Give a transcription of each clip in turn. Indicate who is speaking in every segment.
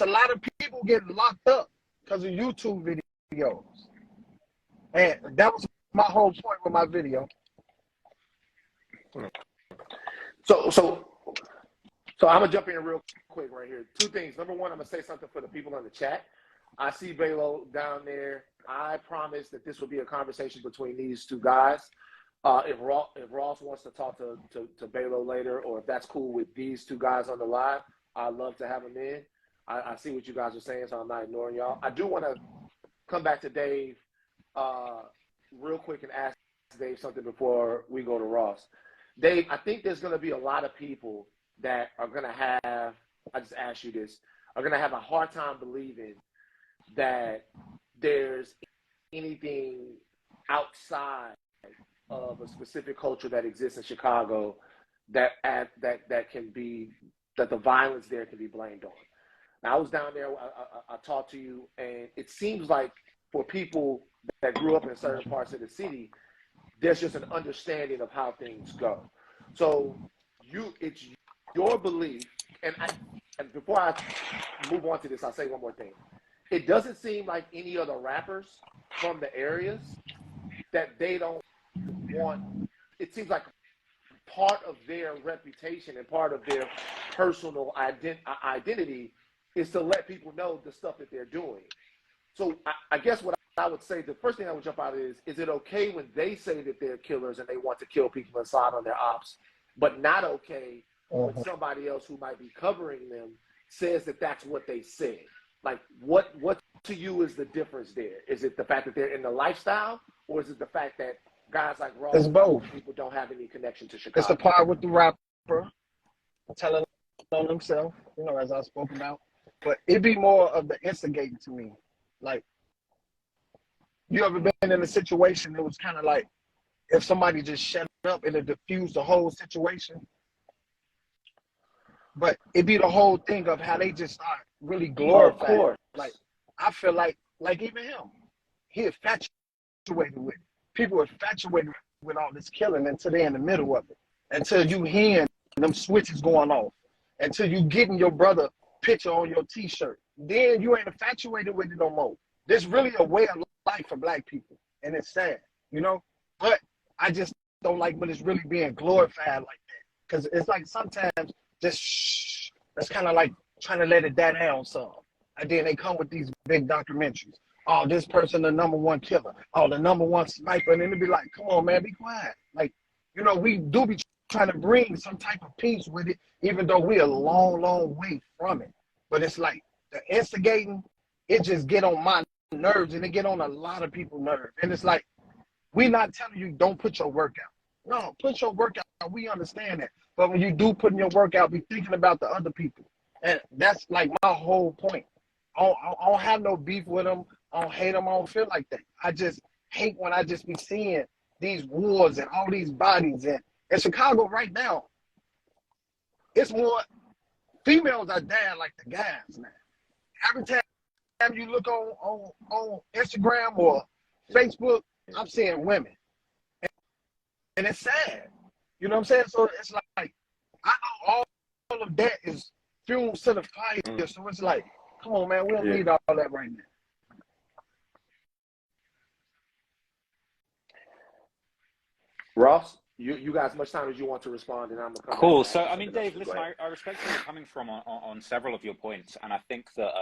Speaker 1: it's a lot of people getting locked up because of YouTube videos. And that was my whole point with my video.
Speaker 2: So I'm gonna jump in real quick right here. Two things. Number one, I'm gonna say something for the people in the chat. I see Balo down there. I promise that this will be a conversation between these two guys. If Ross wants to talk to Balo later, or if that's cool with these two guys on the live, I'd love to have them in. I see what you guys are saying, so I'm not ignoring y'all. I do want to come back to Dave real quick and ask Dave something before we go to Ross. Dave, I think there's going to be a lot of people that are going to have, I just asked you this, are going to have a hard time believing that there's anything outside of a specific culture that exists in Chicago that can be, that the violence there can be blamed on. Now, I was down there, I talked to you, and it seems like for people that grew up in certain parts of the city, there's just an understanding of how things go. So it's your belief, and before I move on to this, I'll say one more thing. It doesn't seem like any other rappers from the areas that they don't want. It seems like part of their reputation and part of their personal identity is to let people know the stuff that they're doing. So I guess what I would say, the first thing I would jump out is it okay when they say that they're killers and they want to kill people inside on their ops, but not okay when somebody else who might be covering them says that that's what they said? Like, what to you is the difference there? Is it the fact that they're in the lifestyle, or is it the fact that guys like Ross
Speaker 1: it's both.
Speaker 2: People don't have any connection to Chicago?
Speaker 1: It's the part with the rapper telling on himself, you know, as I spoke about. But it'd be more of the instigating to me. Like, you ever been in a situation that was kind of like if somebody just shut up and it diffused the whole situation? But it'd be the whole thing of how they just start really glorifying. Like, I feel like even him, he infatuated with it. People infatuated with all this killing until they're in the middle of it. Until you hearing them switches going off. Until you getting your brother picture on your t-shirt. Then you ain't infatuated with it no more. There's really a way of life for black people. And it's sad, you know? But I just don't like when it's really being glorified like that. Because it's like sometimes just shh. That's kind of like trying to let it die down some. And then they come with these big documentaries. Oh, this person the #1 killer. Oh, the #1 sniper. And then it'd be like, come on, man, be quiet. Like, you know, we do be trying to bring some type of peace with it, even though we're a long, long way from it. But it's like the instigating, it just get on my nerves, and it get on a lot of people's nerves. And it's like, we're not telling you don't put your work out. No, put your work out. We understand that. But when you do put in your work out, be thinking about the other people. And that's like my whole point. I don't have no beef with them. I don't hate them. I don't feel like that. I just hate when I just be seeing these wars and all these bodies. And in Chicago right now, it's more females are dying like the guys now. Every time you look on Instagram or Facebook, I'm seeing women. And it's sad. You know what I'm saying? So it's like, I know all of that is fuel to the fire. So it's like, come on, man, we don't need all that right now.
Speaker 2: Ross, you guys, much time as you want to respond, and I'm gonna come
Speaker 3: cool.
Speaker 2: back.
Speaker 3: So, I mean, Dave, listen, I respect where you're coming from on several of your points, and I think that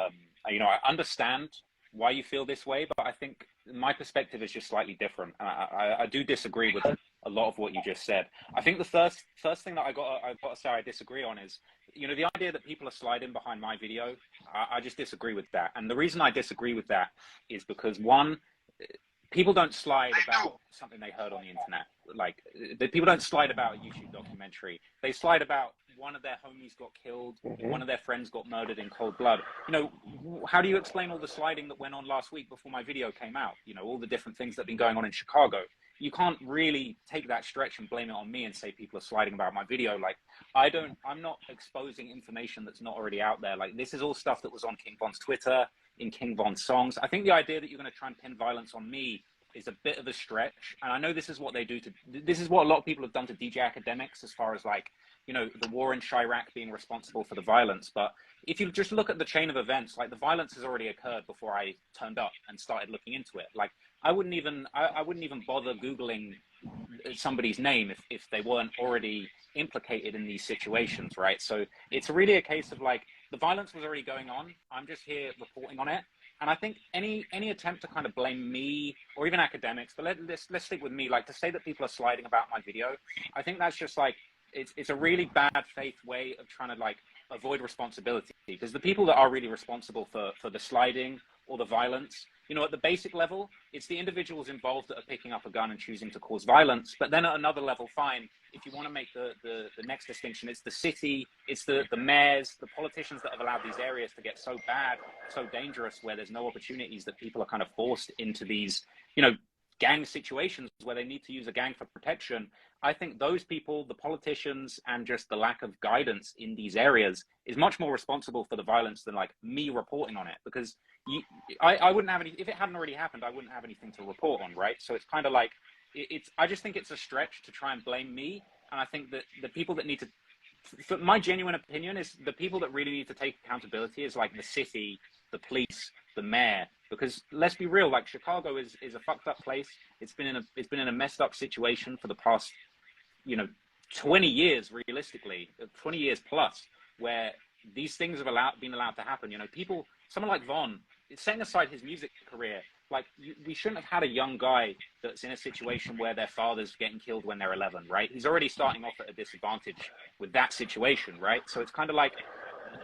Speaker 3: you know, I understand why you feel this way, but I think my perspective is just slightly different. And I do disagree with a lot of what you just said. I think the first thing that I've got to say I disagree on is, you know, the idea that people are sliding behind my video. I just disagree with that. And the reason I disagree with that is because, one, people don't slide about something they heard on the internet. Like, people don't slide about a YouTube documentary. They slide about one of their homies got killed, one of their friends got murdered in cold blood. You know, how do you explain all the sliding that went on last week before my video came out? You know, all the different things that have been going on in Chicago. You can't really take that stretch and blame it on me and say people are sliding about my video. Like, I'm not exposing information that's not already out there. Like, this is all stuff that was on King Von's Twitter, in King Von's songs. I think the idea that you're going to try and pin violence on me is a bit of a stretch. And I know this is what they do this is what a lot of people have done to DJ Academics, as far as like you know, the war in Chirac being responsible for the violence. But if you just look at the chain of events, like the violence has already occurred before I turned up and started looking into it. Like I wouldn't even bother Googling somebody's name if they weren't already implicated in these situations, right? So it's really a case of like the violence was already going on. I'm just here reporting on it. And I think any attempt to kind of blame me or even academics, but let's stick with me, like to say that people are sliding about my video, I think that's just like it's a really bad faith way of trying to like avoid responsibility, because the people that are really responsible for the sliding or the violence, you know, at the basic level, it's the individuals involved that are picking up a gun and choosing to cause violence. But then at another level, fine, if you want to make the next distinction, it's the city, it's the mayors, the politicians that have allowed these areas to get so bad, so dangerous, where there's no opportunities, that people are kind of forced into these, you know, gang situations where they need to use a gang for protection. I think those people, the politicians, and just the lack of guidance in these areas is much more responsible for the violence than like me reporting on it, because I wouldn't have any, if it hadn't already happened, I wouldn't have anything to report on, right? So it's kind of like, I just think it's a stretch to try and blame me. And I think that the people that need to, for my genuine opinion, is the people that really need to take accountability is like the city, the police, the mayor, because let's be real, like Chicago is a fucked up place. It's been in a messed up situation for the past, you know, 20 years, realistically, 20 years plus, where these things have been allowed to happen. You know, people, someone like Von, setting aside his music career, like we shouldn't have had a young guy that's in a situation where their father's getting killed when they're 11, right? He's already starting off at a disadvantage with that situation, right? So it's kind of like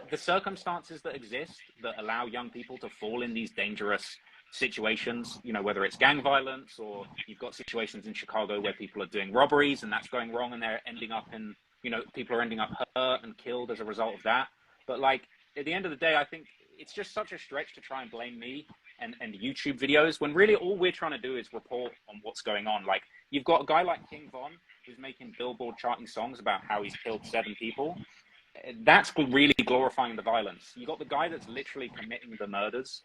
Speaker 3: the circumstances that exist that allow young people to fall in these dangerous situations, you know, whether it's gang violence or you've got situations in Chicago where people are doing robberies and that's going wrong and they're ending up in, you know, people are ending up hurt and killed as a result of that. But like at the end of the day, I think it's just such a stretch to try and blame me and YouTube videos when really all we're trying to do is report on what's going on. Like you've got a guy like King Von who's making Billboard charting songs about how he's killed 7 people. That's really glorifying the violence. You got the guy that's literally committing the murders,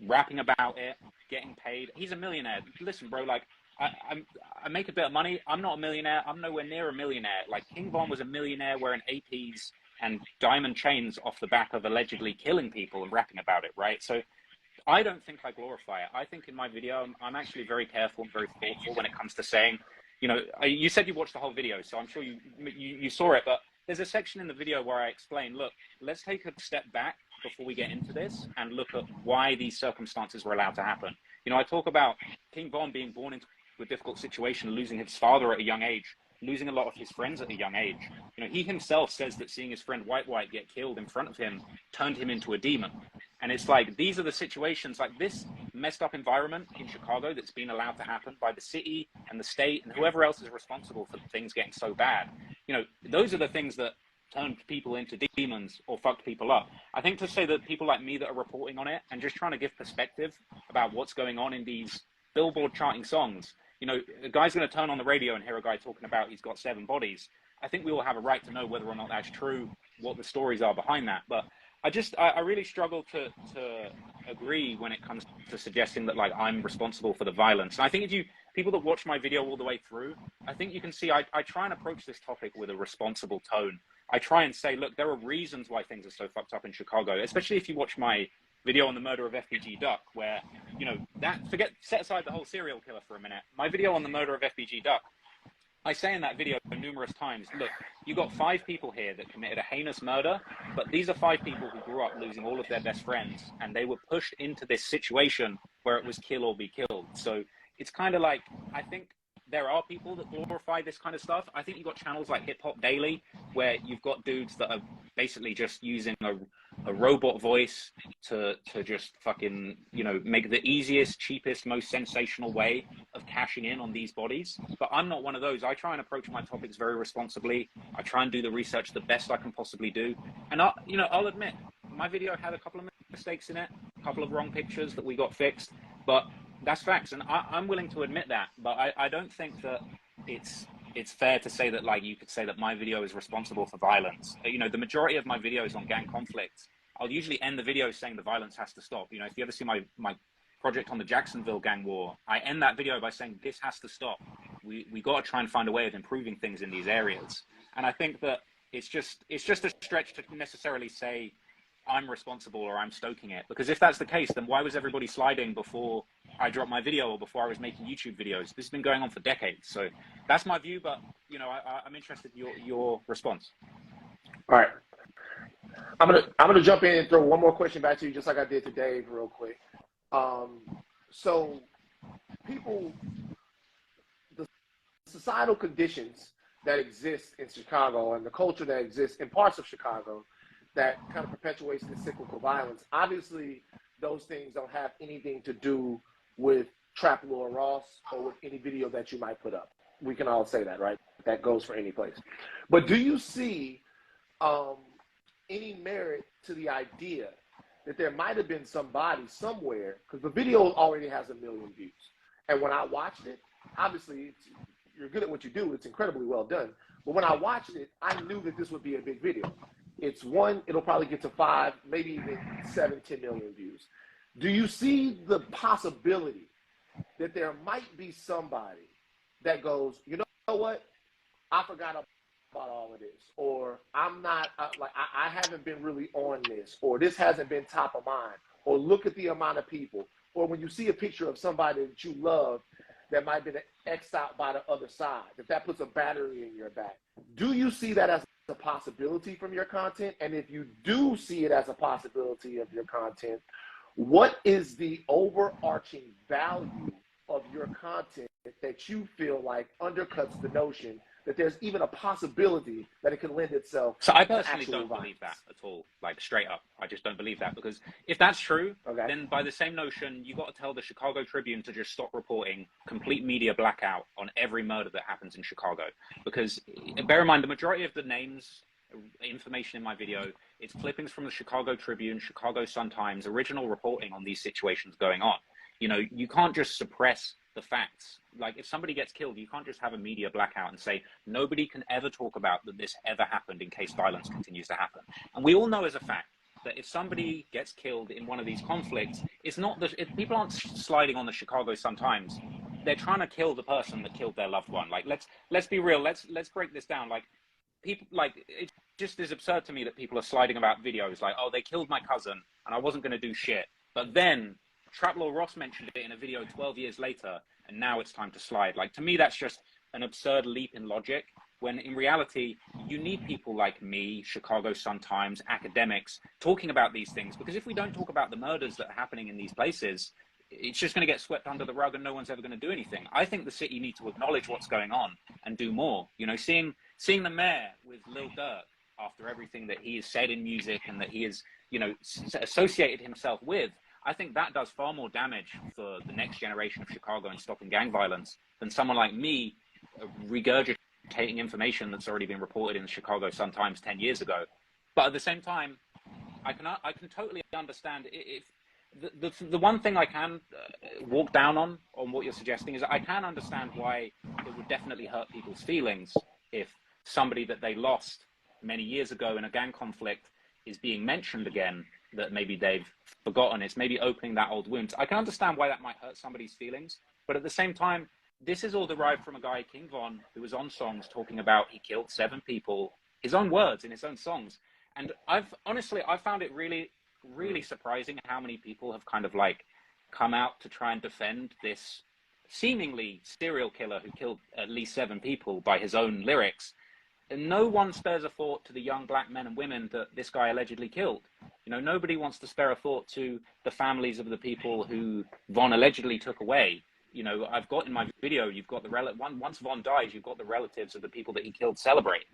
Speaker 3: rapping about it, getting paid. He's a millionaire. Listen, bro, like I make a bit of money. I'm not a millionaire. I'm nowhere near a millionaire. Like King Von was a millionaire wearing APs and diamond chains off the back of allegedly killing people and rapping about it, right? So I don't think I glorify it. I think in my video, I'm actually very careful and very thoughtful when it comes to saying, you know, you said you watched the whole video, so I'm sure you saw it, but there's a section in the video where I explain, look, let's take a step back before we get into this and look at why these circumstances were allowed to happen. You know, I talk about King Von being born into a difficult situation, losing his father at a young age, losing a lot of his friends at a young age. You know, he himself says that seeing his friend White White get killed in front of him turned him into a demon. And it's like, these are the situations, like this messed up environment in Chicago that's been allowed to happen by the city and the state and whoever else is responsible for things getting so bad. You know, those are the things that turned people into demons or fucked people up. I think to say that people like me that are reporting on it and just trying to give perspective about what's going on in these Billboard charting songs, you know, a guy's going to turn on the radio and hear a guy talking about he's got 7 bodies. I think we all have a right to know whether or not that's true, what the stories are behind that. But I really struggle to agree when it comes to suggesting that like I'm responsible for the violence. And I think if you people that watch my video all the way through, I think you can see I try and approach this topic with a responsible tone. I try and say, look, there are reasons why things are so fucked up in Chicago, especially if you watch my video on the murder of FBG Duck, where, you know, set aside the whole serial killer for a minute. My video on the murder of FBG Duck, I say in that video numerous times, look, you got 5 people here that committed a heinous murder, but these are 5 people who grew up losing all of their best friends, and they were pushed into this situation where it was kill or be killed. So it's kind of like, I think there are people that glorify this kind of stuff. I think you've got channels like Hip Hop Daily, where you've got dudes that are basically just using a robot voice to just fucking, you know, make the easiest, cheapest, most sensational way of cashing in on these bodies. But I'm not one of those. I try and approach my topics very responsibly. I try and do the research the best I can possibly do. And I'll admit, my video had a couple of mistakes in it, a couple of wrong pictures that we got fixed, but that's facts, and I'm willing to admit that. But I don't think that it's fair to say that, like, you could say that my video is responsible for violence. You know, the majority of my videos on gang conflict, I'll usually end the video saying the violence has to stop. You know, if you ever see my project on the Jacksonville gang war, I end that video by saying this has to stop. We got to try and find a way of improving things in these areas. And I think that It's just a stretch to necessarily say I'm responsible or I'm stoking it, because if that's the case, then why was everybody sliding before I dropped my video or before I was making YouTube videos? This has been going on for decades. So that's my view, but you know, I'm interested in your response.
Speaker 2: All right. I'm gonna jump in and throw one more question back to you, just like I did to Dave, real quick. So people, the societal conditions that exist in Chicago and the culture that exists in parts of Chicago that kind of perpetuates this cyclical violence, obviously those things don't have anything to do with Trap Lord Ross or with any video that you might put up. We can all say that, right? That goes for any place. But do you see any merit to the idea that there might have been somebody somewhere, because the video already has 1 million views. And when I watched it, obviously you're good at what you do. It's incredibly well done. But when I watched it, I knew that this would be a big video. It's one, it'll probably get to 5, maybe even 7, 10 million views. Do you see the possibility that there might be somebody that goes, you know what? I forgot about all of this, or I'm not I haven't been really on this, or this hasn't been top of mind, or look at the amount of people, or when you see a picture of somebody that you love that might have been X'd out by the other side, that puts a battery in your back. Do you see that as a possibility from your content? And if you do see it as a possibility of your content, what is the overarching value of your content that you feel like undercuts the notion that there's even a possibility that it can lend itself
Speaker 3: So I
Speaker 2: to
Speaker 3: personally
Speaker 2: actual
Speaker 3: don't
Speaker 2: violence?
Speaker 3: believe that at all, like straight up. I just don't believe that, because if that's true,
Speaker 2: Okay.
Speaker 3: then by the same notion, you got to tell the Chicago Tribune to just stop reporting complete media blackout on every murder that happens in Chicago. Because bear in mind, the majority of the names, information in my video, it's clippings from the Chicago Tribune, Chicago Sun-Times, original reporting on these situations going on. You know, you can't just suppress the facts. Like, if somebody gets killed, you can't just have a media blackout and say nobody can ever talk about that this ever happened in case violence continues to happen. And we all know as a fact that if somebody gets killed in one of these conflicts, it's not people aren't sliding on the Chicago Sun-Times. They're trying to kill the person that killed their loved one. Like, let's be real. Let's break this down. Like, people, like, it just is absurd to me that people are sliding about videos like, oh, they killed my cousin and I wasn't going to do shit. But then Trap Lord Ross mentioned it in a video 12 years later, and now it's time to slide. Like, to me, that's just an absurd leap in logic, when in reality, you need people like me, Chicago Sun-Times, academics, talking about these things. Because if we don't talk about the murders that are happening in these places, it's just going to get swept under the rug and no one's ever going to do anything. I think the city needs to acknowledge what's going on and do more. You know, seeing the mayor with Lil Durk after everything that he has said in music and that he has, you know, associated himself with, I think that does far more damage for the next generation of Chicago and stopping gang violence than someone like me regurgitating information that's already been reported in the Chicago Sun-Times 10 years ago. But at the same time, I can totally understand if the one thing I can walk down on what you're suggesting is I can understand why it would definitely hurt people's feelings if somebody that they lost many years ago in a gang conflict is being mentioned again, that maybe they've forgotten. It's maybe opening that old wound. I can understand why that might hurt somebody's feelings, but at the same time, this is all derived from a guy, King Von, who was on songs talking about he killed 7 people, his own words in his own songs. And I found it really, really surprising how many people have kind of like come out to try and defend this seemingly serial killer who killed at least 7 people by his own lyrics. And no one spares a thought to the young black men and women that this guy allegedly killed. You know, nobody wants to spare a thought to the families of the people who Von allegedly took away. You know, I've got in my video, you've got once Von dies, you've got the relatives of the people that he killed celebrating.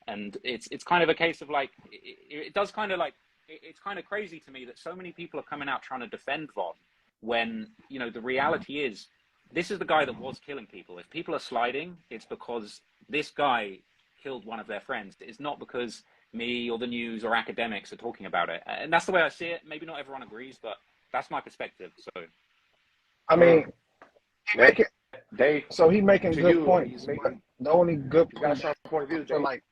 Speaker 3: And it's kind of a case of like, it does kind of like, it's kind of crazy to me that so many people are coming out trying to defend Von when, you know, the reality is this is the guy that was killing people. If people are sliding, it's because this guy killed one of their friends. It's not because me or the news or academics are talking about it. And that's the way I see it. Maybe not everyone agrees, but that's my perspective. So,
Speaker 1: I mean, he making
Speaker 2: to
Speaker 1: good
Speaker 2: you,
Speaker 1: points. But the only good
Speaker 2: You got a
Speaker 1: point
Speaker 2: strong point of view,
Speaker 1: I feel
Speaker 2: Jay.
Speaker 1: like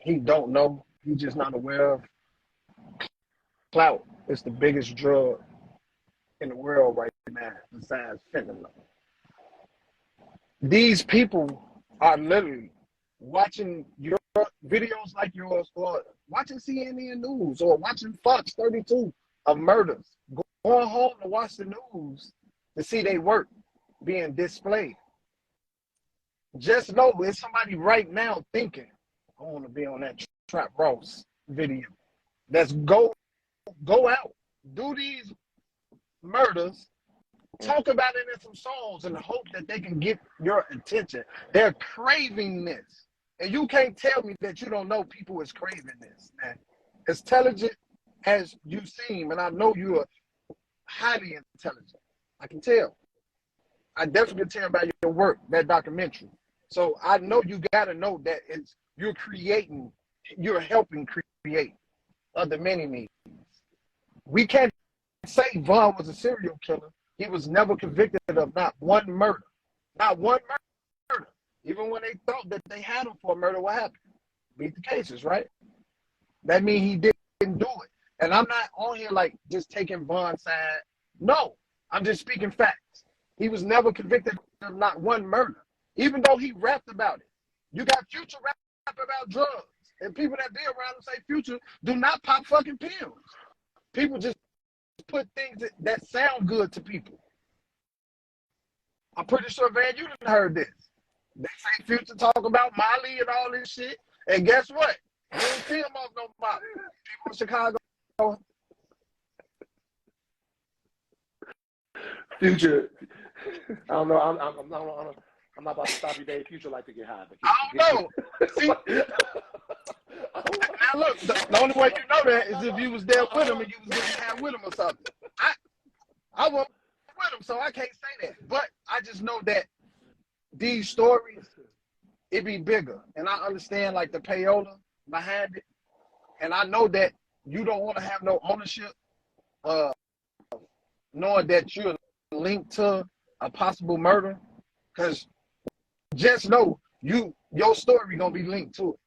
Speaker 1: he don't know. He's just not aware of. Clout is the biggest drug in the world right now, besides fentanyl. These people are literally watching your videos like yours, or watching CNN News, or watching Fox 32 of murders, going home to watch the news to see their work being displayed. Just know there's somebody right now thinking, I want to be on that Trap Ross video. Let's go out, do these murders, talk about it in some songs, and hope that they can get your attention. They're craving this. And you can't tell me that you don't know people is craving this, man. As intelligent as you seem, and I know you are highly intelligent. I can tell. I definitely can tell by your work, that documentary. So I know you got to know that you're creating, you're helping create other many means. We can't say Von was a serial killer. He was never convicted of not one murder. Not one murder. Even when they thought that they had him for a murder, what happened? Beat the cases, right? That means he didn't do it. And I'm not on here like just taking Von's side. No, I'm just speaking facts. He was never convicted of not one murder, even though he rapped about it. You got Future rap about drugs. And people that be around him say Future do not pop fucking pills. People just put things that sound good to people. I'm pretty sure, Van, you done heard this. They say Future talk about Molly and all this shit. And guess what? You don't see him off no Molly. People in Chicago.
Speaker 2: Future, I don't know. I'm not about to stop you, Dave. Future like to get high. But
Speaker 1: I don't know. See, now look, the only way you know that is if you was there with him and you was getting high with him or something. I wasn't with him, so I can't say that. But I just know that these stories, it be bigger. And I understand like the payola behind it. And I know that you don't want to have no ownership, knowing that you're linked to a possible murder, because just know your story gonna be linked to it.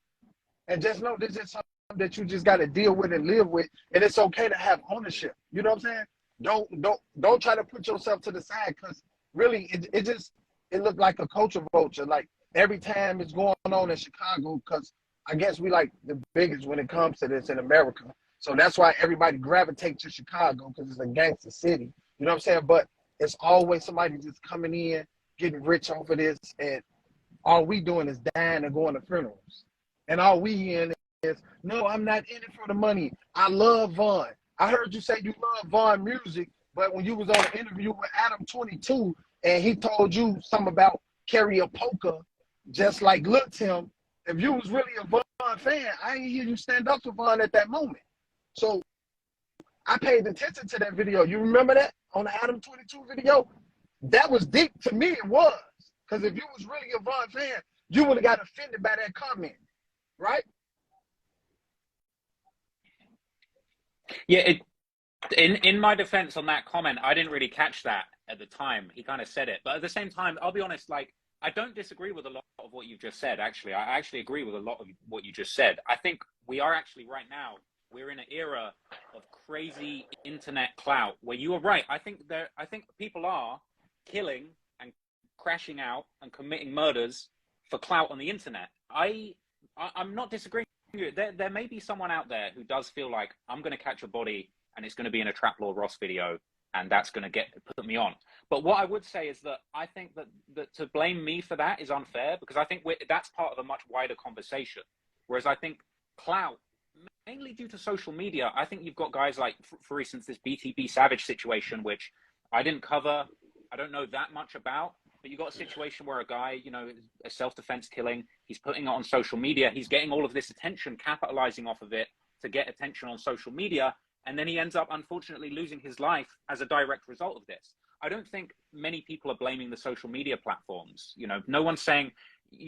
Speaker 1: And just know this is something that you just gotta deal with and live with, and it's okay to have ownership. You know what I'm saying? Don't try to put yourself to the side, because really it looked like a culture vulture. Like every time it's going on in Chicago, because I guess we like the biggest when it comes to this in America. So that's why everybody gravitates to Chicago, because it's a gangster city. You know what I'm saying? But it's always somebody just coming in, getting rich off of this, and all we doing is dying and going to funerals. And all we hearing is, no, I'm not in it for the money. I love Von. I heard you say you love Von music, but when you was on an interview with Adam 22, and he told you something about carry a poker, just like Lil Tim, if you was really a Von fan, I didn't hear you stand up to Von at that moment. So I paid attention to that video. You remember that on the Adam 22 video? That was deep to me. It was, because if you was really a Von fan, you would have got offended by that comment, right?
Speaker 3: Yeah. In my defense on that comment, I didn't really catch that at the time. He kind of said it, but at the same time, I'll be honest. Like, I don't disagree with a lot of what you've just said. Actually, I actually agree with a lot of what you just said. I think we are actually right now. We're in an era of crazy internet clout where you are right. I think people are killing and crashing out and committing murders for clout on the internet. I'm not disagreeing with you. There may be someone out there who does feel like I'm going to catch a body and it's going to be in a Trap Lord Ross video and that's going to put me on. But what I would say is that I think that to blame me for that is unfair, because I think that's part of a much wider conversation. Whereas I think clout, mainly due to social media, I think you've got guys like, for instance, this BTB Savage situation, which I didn't cover. I don't know that much about, but you got a situation where a guy, a self-defense killing, he's putting it on social media. He's getting all of this attention, capitalizing off of it to get attention on social media. And then he ends up, unfortunately, losing his life as a direct result of this. I don't think many people are blaming the social media platforms. No one's saying